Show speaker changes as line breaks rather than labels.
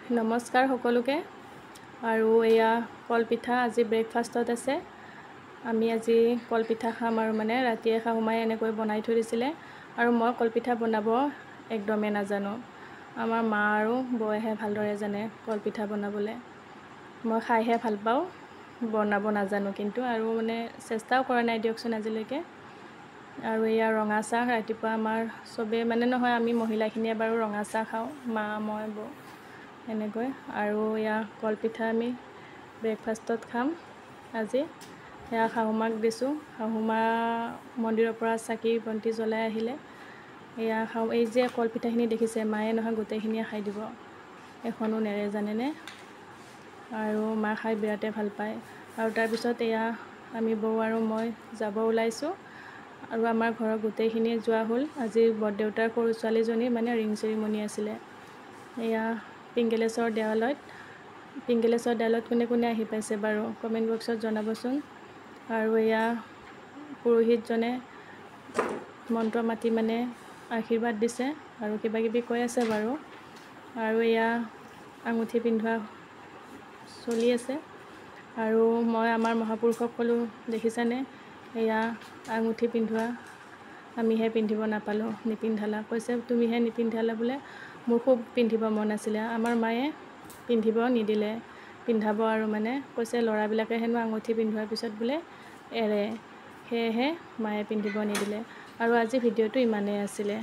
নমস্কাৰ সকলোকে। আৰু এয়া কলপিঠা আজি ব্ৰেকফাষ্টত আছে। আমি আজি কলপিঠা খাম আৰু মানে ৰাতিয়ে শাহুমাই এনেকৈ বনাই থৈ দিছিলে আৰু মই কলপিঠা বনাব একদমেই নাজানো। আমাৰ মা আৰু বৌয়েহে ভালদৰে জানে কলপিঠা বনাবলৈ। মই খাইহে ভাল পাওঁ, বনাব নাজানো কিন্তু, আৰু মানে চেষ্টাও কৰা নাই দিয়কচোন আজিলৈকে। আৰু এয়া ৰঙা চাহ ৰাতিপুৱা আমাৰ চবেই মানে নহয়, আমি মহিলাখিনিয়ে বাৰু ৰঙা চাহ খাওঁ, মা মই বৌ এনেকৈ। আৰু এয়া কলপিঠা আমি ব্ৰেকফাষ্টত খাম আজি। এয়া শাহুমাক দিছোঁ, শাহুমা মন্দিৰৰ পৰা চাকি বন্তি জ্বলাই আহিলে। এয়া এই যে কলপিঠাখিনি দেখিছে, মায়ে নহয় গোটেইখিনিয়ে খাই দিব, এখনো নেৰে জানেনে। আৰু মা খাই বিৰাটেই ভাল পায়। আৰু তাৰপিছত এয়া আমি বৌ আৰু মই যাব ওলাইছোঁ। আৰু আমাৰ ঘৰৰ গোটেইখিনিয়ে যোৱা হ'ল। আজি বৰদেউতাৰ সৰু ছোৱালীজনীৰ মানে ৰিং চেৰিমনি আছিলে। এয়া পিংগলেশ্বৰ দেৱালয়ত কোনে কোনে আহি পাইছে বাৰু কমেণ্ট বক্সত জনাবচোন। আৰু এয়া পুৰোহিতজনে মন্ত্ৰ মাতি মানে আশীৰ্বাদ দিছে আৰু কিবা কিবি কৈ আছে বাৰু। আৰু এয়া আঙুঠি পিন্ধোৱা চলি আছে। আৰু মই আমাৰ মহাপুৰুষক ক'লোঁ, দেখিছানে এয়া আঙুঠি পিন্ধোৱা, আমিহে পিন্ধিব নাপালোঁ, নিপিন্ধালা। কৈছে তুমিহে নিপিন্ধালা বোলে, মোৰ খুব পিন্ধিব মন আছিলে। আমাৰ মায়ে পিন্ধিব নিদিলে, পিন্ধাব আৰু মানে কৈছে ল'ৰাবিলাকে হেনো আঙুঠি পিন্ধোৱাৰ পিছত বোলে এৰে, সেয়েহে মায়ে পিন্ধিব নিদিলে। আৰু আজি ভিডিঅ'টো ইমানেই আছিলে।